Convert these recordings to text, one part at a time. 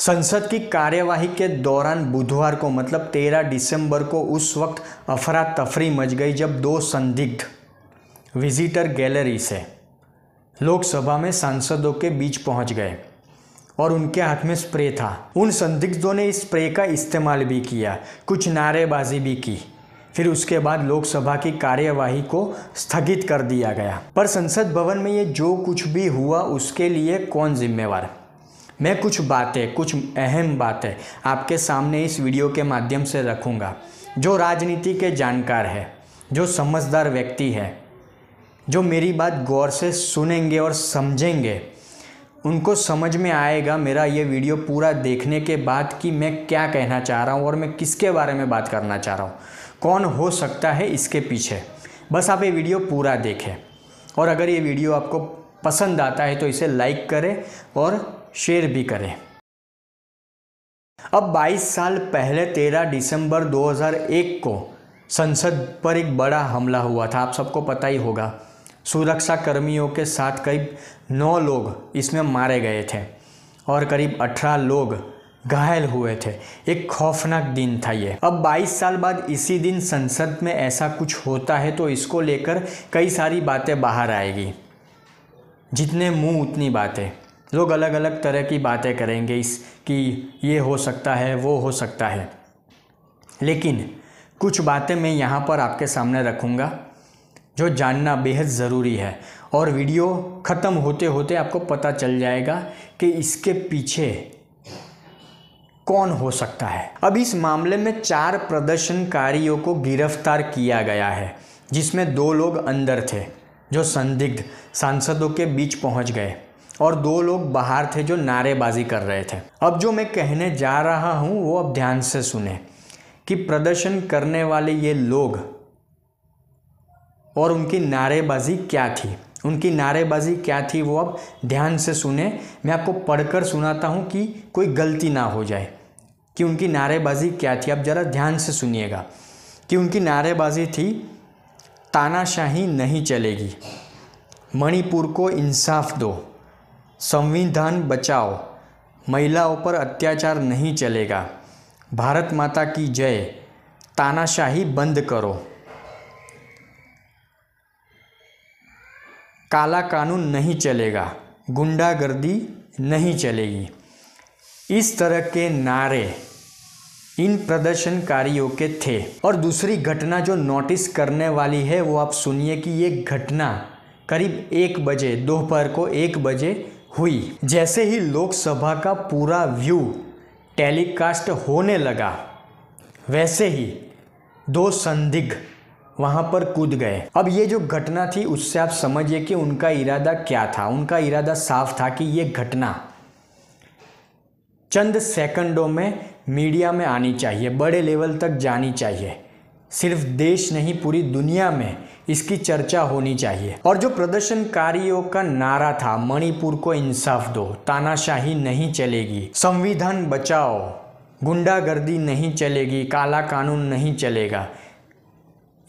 संसद की कार्यवाही के दौरान बुधवार को मतलब 13 दिसंबर को उस वक्त अफरा तफरी मच गई जब दो संदिग्ध विजिटर गैलरी से लोकसभा में सांसदों के बीच पहुंच गए और उनके हाथ में स्प्रे था। उन संदिग्धों ने इस स्प्रे का इस्तेमाल भी किया, कुछ नारेबाजी भी की। फिर उसके बाद लोकसभा की कार्यवाही को स्थगित कर दिया गया। पर संसद भवन में ये जो कुछ भी हुआ उसके लिए कौन जिम्मेवार? मैं कुछ अहम बातें आपके सामने इस वीडियो के माध्यम से रखूँगा। जो राजनीति के जानकार है, जो समझदार व्यक्ति है, जो मेरी बात गौर से सुनेंगे और समझेंगे, उनको समझ में आएगा मेरा ये वीडियो पूरा देखने के बाद कि मैं क्या कहना चाह रहा हूँ और मैं किसके बारे में बात करना चाह रहा हूँ, कौन हो सकता है इसके पीछे। बस आप ये वीडियो पूरा देखें और अगर ये वीडियो आपको पसंद आता है तो इसे लाइक करें और शेयर भी करें। अब 22 साल पहले 13 दिसंबर 2001 को संसद पर एक बड़ा हमला हुआ था, आप सबको पता ही होगा। सुरक्षा कर्मियों के साथ करीब 9 लोग इसमें मारे गए थे और करीब 18 लोग घायल हुए थे। एक खौफनाक दिन था ये। अब 22 साल बाद इसी दिन संसद में ऐसा कुछ होता है तो इसको लेकर कई सारी बातें बाहर आएगी। जितने मुंह उतनी बातें, लोग अलग अलग तरह की बातें करेंगे कि ये हो सकता है, वो हो सकता है। लेकिन कुछ बातें मैं यहाँ पर आपके सामने रखूँगा जो जानना बेहद ज़रूरी है और वीडियो ख़त्म होते होते आपको पता चल जाएगा कि इसके पीछे कौन हो सकता है। अब इस मामले में 4 प्रदर्शनकारियों को गिरफ्तार किया गया है, जिसमें 2 लोग अंदर थे जो संदिग्ध सांसदों के बीच पहुंच गए और 2 लोग बाहर थे जो नारेबाजी कर रहे थे। अब जो मैं कहने जा रहा हूं वो अब ध्यान से सुने कि प्रदर्शन करने वाले ये लोग और उनकी नारेबाजी क्या थी। उनकी नारेबाजी क्या थी वो अब ध्यान से सुने। मैं आपको पढ़कर सुनाता हूँ कि कोई गलती ना हो जाए कि उनकी नारेबाजी क्या थी। अब ज़रा ध्यान से सुनिएगा कि उनकी नारेबाजी थी, तानाशाही नहीं चलेगी, मणिपुर को इंसाफ दो, संविधान बचाओ, महिलाओं पर अत्याचार नहीं चलेगा, भारत माता की जय, तानाशाही बंद करो, काला कानून नहीं चलेगा, गुंडागर्दी नहीं चलेगी। इस तरह के नारे इन प्रदर्शनकारियों के थे। और दूसरी घटना जो नोटिस करने वाली है वो आप सुनिए कि ये घटना करीब 1 बजे, दोपहर को 1 बजे हुई। जैसे ही लोकसभा का पूरा व्यू टेलीकास्ट होने लगा वैसे ही 2 संदिग्ध वहाँ पर कूद गए। अब ये जो घटना थी उससे आप समझिए कि उनका इरादा क्या था। उनका इरादा साफ था कि ये घटना चंद सेकंडों में मीडिया में आनी चाहिए, बड़े लेवल तक जानी चाहिए, सिर्फ देश नहीं पूरी दुनिया में इसकी चर्चा होनी चाहिए। और जो प्रदर्शनकारियों का नारा था, मणिपुर को इंसाफ दो, तानाशाही नहीं चलेगी, संविधान बचाओ, गुंडागर्दी नहीं चलेगी, काला कानून नहीं चलेगा,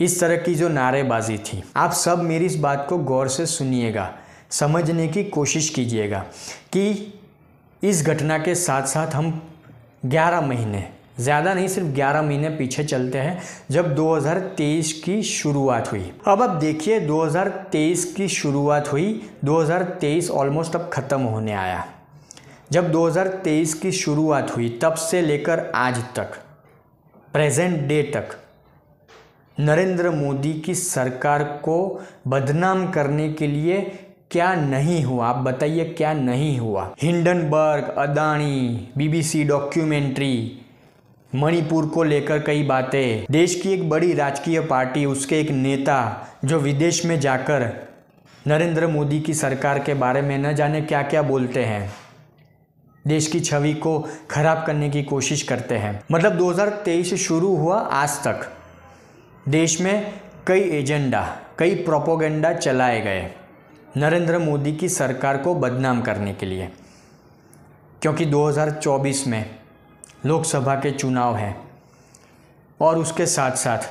इस तरह की जो नारेबाजी थी, आप सब मेरी इस बात को गौर से सुनिएगा, समझने की कोशिश कीजिएगा कि इस घटना के साथ साथ हम 11 महीने, ज़्यादा नहीं सिर्फ 11 महीने पीछे चलते हैं जब 2023 की शुरुआत हुई। अब आप देखिए 2023 की शुरुआत हुई, 2023 ऑलमोस्ट अब ख़त्म होने आया। जब 2023 की शुरुआत हुई तब से लेकर आज तक, प्रेजेंट डे तक, नरेंद्र मोदी की सरकार को बदनाम करने के लिए क्या नहीं हुआ? आप बताइए क्या नहीं हुआ? Hindenburg, Adani, BBC documentary, Manipur को लेकर कई बातें, देश की एक बड़ी राजकीय पार्टी, उसके एक नेता जो विदेश में जाकर नरेंद्र मोदी की सरकार के बारे में न जाने क्या क्या बोलते हैं, देश की छवि को खराब करने की कोशिश करते हैं। मतलब 2023 शुरू हुआ आज तक देश में कई एजेंडा, कई प्रोपोगेंडा चलाए गए नरेंद्र मोदी की सरकार को बदनाम करने के लिए, क्योंकि 2024 में लोकसभा के चुनाव हैं और उसके साथ साथ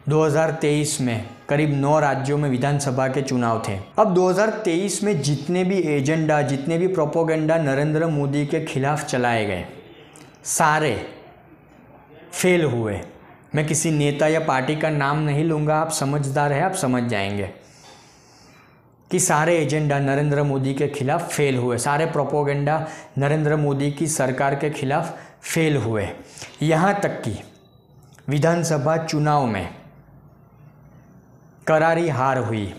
2023 में करीब 9 राज्यों में विधानसभा के चुनाव थे। अब 2023 में जितने भी एजेंडा, जितने भी प्रोपोगेंडा नरेंद्र मोदी के खिलाफ चलाए गए, सारे फेल हुए। मैं किसी नेता या पार्टी का नाम नहीं लूँगा, आप समझदार हैं, आप समझ जाएंगे कि सारे एजेंडा नरेंद्र मोदी के खिलाफ फेल हुए, सारे प्रोपोगेंडा नरेंद्र मोदी की सरकार के खिलाफ फेल हुए। यहाँ तक कि विधानसभा चुनाव में करारी हार हुई।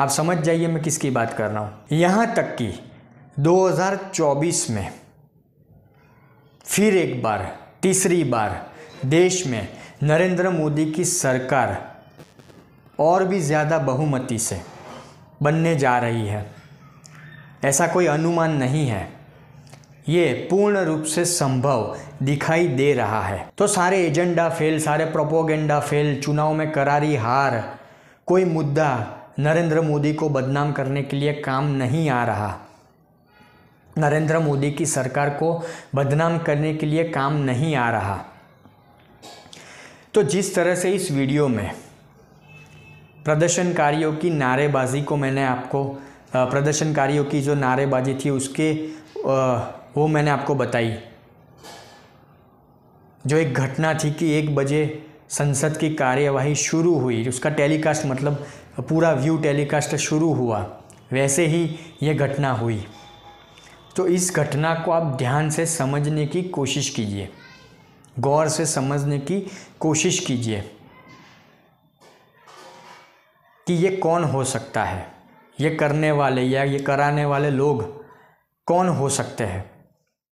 आप समझ जाइए मैं किसकी बात कर रहा हूँ। यहाँ तक कि 2024 में फिर एक बार, तीसरी बार देश में नरेंद्र मोदी की सरकार और भी ज़्यादा बहुमती से बनने जा रही है। ऐसा कोई अनुमान नहीं है, ये पूर्ण रूप से संभव दिखाई दे रहा है। तो सारे एजेंडा फेल, सारे प्रोपोगेंडा फेल, चुनाव में करारी हार, कोई मुद्दा नरेंद्र मोदी को बदनाम करने के लिए काम नहीं आ रहा, नरेंद्र मोदी की सरकार को बदनाम करने के लिए काम नहीं आ रहा। तो जिस तरह से इस वीडियो में प्रदर्शनकारियों की नारेबाजी को मैंने आपको, प्रदर्शनकारियों की जो नारेबाजी थी उसके वो मैंने आपको बताई, जो एक घटना थी कि 1 बजे संसद की कार्यवाही शुरू हुई, उसका टेलीकास्ट मतलब पूरा व्यू टेलीकास्ट शुरू हुआ, वैसे ही ये घटना हुई। तो इस घटना को आप ध्यान से समझने की कोशिश कीजिए, गौर से समझने की कोशिश कीजिए कि ये कौन हो सकता है, ये करने वाले या ये कराने वाले लोग कौन हो सकते हैं।